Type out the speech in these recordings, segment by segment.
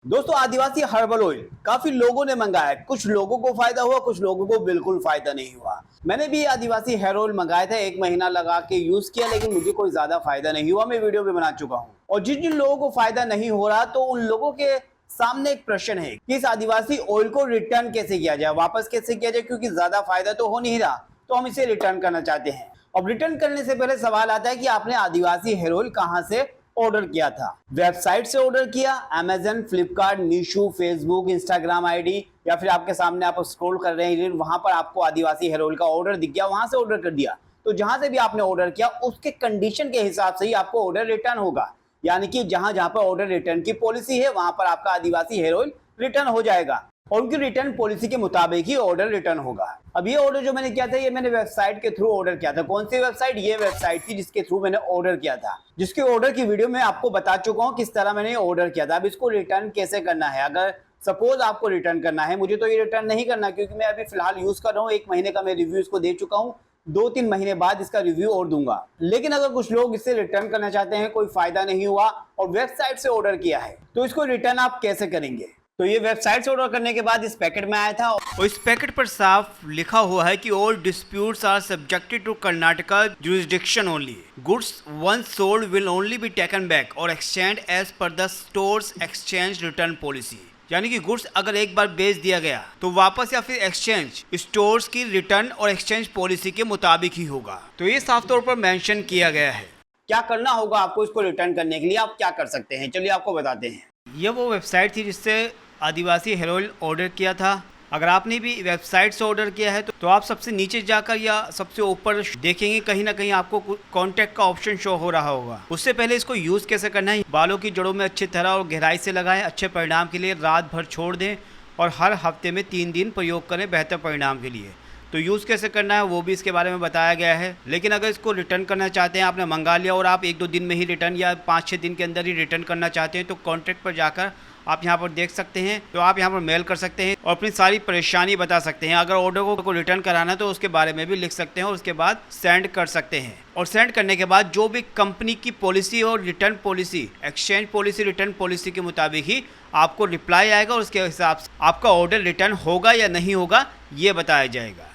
दोस्तों, आदिवासी herbal oil काफी लोगों ने मंगाया। कुछ लोगों को फायदा हुआ, कुछ लोगों को बिल्कुल फायदा नहीं हुआ। मैंने भी आदिवासी हेयर ऑयल मंगाया था, 1 महीना लगा के यूज किया, लेकिन मुझे कोई ज्यादा फायदा नहीं हुआ। मैं वीडियो भी बना चुका हूँ। और जिन जिन लोगों को फायदा नहीं हो रहा, तो उन लोगों के सामने एक प्रश्न है कि इस आदिवासी ऑयल को रिटर्न कैसे किया जाए, वापस कैसे किया जाए, क्योंकि ज्यादा फायदा तो हो नहीं रहा। तो हम इसे रिटर्न करना चाहते हैं। अब रिटर्न करने से पहले सवाल आता है कि आपने आदिवासी हेयर ऑयल कहाँ से ऑर्डर किया था। वेबसाइट से ऑर्डर किया, Amazon, Flipkart, Meesho, Facebook, Instagram ID, या फिर आपके सामने आप स्क्रॉल कर रहे हैं, वहां पर आपको आदिवासी हेयर ऑयल का ऑर्डर दिख गया, वहां से ऑर्डर कर दिया। तो जहां से भी आपने ऑर्डर किया, उसके कंडीशन के हिसाब से ही आपको ऑर्डर रिटर्न होगा। यानी कि जहां जहां पर ऑर्डर रिटर्न की पॉलिसी है, वहां पर आपका आदिवासी हेयर ऑयल रिटर्न हो जाएगा। और उनकी रिटर्न पॉलिसी के मुताबिक ही ऑर्डर रिटर्न होगा। अब ये ऑर्डर जो मैंने किया था, ये मैंने वेबसाइट के थ्रू ऑर्डर किया था। कौन सी वेबसाइट? ये वेबसाइट थी जिसके थ्रू मैंने ऑर्डर किया था, जिसके ऑर्डर की वीडियो मैं आपको बता चुका हूँ किस तरह मैंने ऑर्डर किया था। अब इसको रिटर्न कैसे करना है, अगर सपोज आपको रिटर्न करना है, मुझे तो ये रिटर्न नहीं करना, क्योंकि मैं अभी फिलहाल यूज कर रहा हूँ। 1 महीने का मैं रिव्यू इसको दे चुका हूँ, 2-3 महीने बाद इसका रिव्यू और दूंगा। लेकिन अगर कुछ लोग इसे रिटर्न करना चाहते हैं, कोई फायदा नहीं हुआ और वेबसाइट से ऑर्डर किया है, तो इसको रिटर्न आप कैसे करेंगे? तो ये वेबसाइट से ऑर्डर करने के बाद इस पैकेट में आया था, और इस पैकेट पर साफ लिखा हुआ है कि all disputes are subjected to Karnataka jurisdiction only. Goods once sold will only be taken back और exchange as per the stores exchange return policy. यानी कि गुड्स अगर एक बार बेच दिया गया तो वापस या फिर एक्सचेंज स्टोर्स की रिटर्न और एक्सचेंज पॉलिसी के मुताबिक ही होगा। तो ये साफ तौर पर मेंशन किया गया है। क्या करना होगा आपको इसको रिटर्न करने के लिए? आप क्या कर सकते हैं, चलिए आपको बताते हैं। ये वो वेबसाइट थी जिससे आदिवासी हेयर ऑयल ऑर्डर किया था। अगर आपने भी वेबसाइट से ऑर्डर किया है तो आप सबसे नीचे जाकर या सबसे ऊपर देखेंगे, कहीं ना कहीं आपको कॉन्टैक्ट का ऑप्शन शो हो रहा होगा। उससे पहले इसको यूज़ कैसे करना है, बालों की जड़ों में अच्छी तरह और गहराई से लगाएं। अच्छे परिणाम के लिए रात भर छोड़ दें और हर हफ्ते में 3 दिन प्रयोग करें बेहतर परिणाम के लिए। तो यूज़ कैसे करना है वो भी इसके बारे में बताया गया है। लेकिन अगर इसको रिटर्न करना चाहते हैं, आपने मंगा लिया और आप 1-2 दिन में ही रिटर्न या 5-6 दिन के अंदर ही रिटर्न करना चाहते हैं, तो कॉन्टैक्ट पर जाकर आप यहाँ पर देख सकते हैं। तो आप यहाँ पर मेल कर सकते हैं और अपनी सारी परेशानी बता सकते हैं। अगर ऑर्डर को रिटर्न कराना है तो उसके बारे में भी लिख सकते हैं और उसके बाद सेंड कर सकते हैं। और सेंड करने के बाद जो भी कंपनी की पॉलिसी और return policy, exchange policy, return policy के मुताबिक ही आपको रिप्लाई आएगा और उसके हिसाब से आपका ऑर्डर रिटर्न होगा या नहीं होगा ये बताया जाएगा।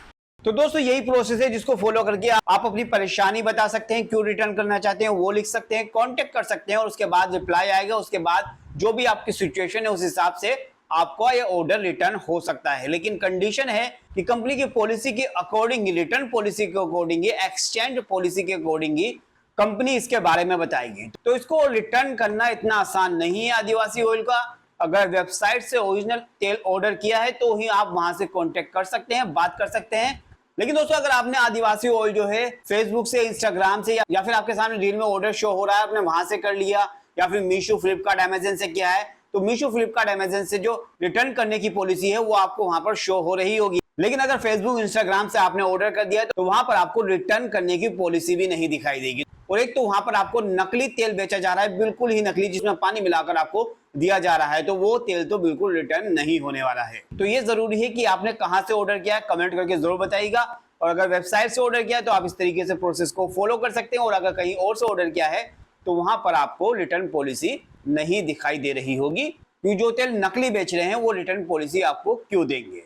तो दोस्तों, यही प्रोसेस है जिसको फॉलो करके आप अपनी परेशानी बता सकते हैं, क्यों रिटर्न करना चाहते हैं वो लिख सकते हैं, कांटेक्ट कर सकते हैं और उसके बाद रिप्लाई आएगा। उसके बाद जो भी आपकी सिचुएशन है उस हिसाब से आपको ये ऑर्डर रिटर्न हो सकता है। लेकिन कंडीशन है कि कंपनी की पॉलिसी के अकॉर्डिंग, रिटर्न पॉलिसी के अकॉर्डिंग, एक्सचेंज पॉलिसी के अकॉर्डिंग ही कंपनी इसके बारे में बताएगी। तो इसको रिटर्न करना इतना आसान नहीं है आदिवासी ऑयल का। अगर वेबसाइट से ओरिजिनल तेल ऑर्डर किया है तो ही आप वहां से कांटेक्ट कर सकते हैं, बात कर सकते हैं। लेकिन दोस्तों, अगर आपने आदिवासी ऑयल जो है फेसबुक से, इंस्टाग्राम से, या फिर आपके सामने रील में ऑर्डर शो हो रहा है, आपने वहां से कर लिया, या फिर मीशो, फ्लिपकार्ट, अमेजन से किया है, तो मीशो, फ्लिपकार्ट, अमेजन से जो रिटर्न करने की पॉलिसी है वो आपको वहां पर शो हो रही होगी। लेकिन अगर फेसबुक, इंस्टाग्राम से आपने ऑर्डर कर दिया है तो वहां पर आपको रिटर्न करने की पॉलिसी भी नहीं दिखाई देगी। और एक तो वहां पर आपको नकली तेल बेचा जा रहा है, बिल्कुल ही नकली, जिसमें पानी मिलाकर आपको दिया जा रहा है, तो वो तेल तो बिल्कुल रिटर्न नहीं होने वाला है। तो ये जरूरी है कि आपने कहां से ऑर्डर किया है, कमेंट करके जरूर बताइएगा। और अगर वेबसाइट से ऑर्डर किया है तो आप इस तरीके से प्रोसेस को फॉलो कर सकते हैं। और अगर कहीं और से ऑर्डर किया है तो वहां पर आपको रिटर्न पॉलिसी नहीं दिखाई दे रही होगी, क्योंकि जो तेल नकली बेच रहे हैं वो रिटर्न पॉलिसी आपको क्यों देंगे।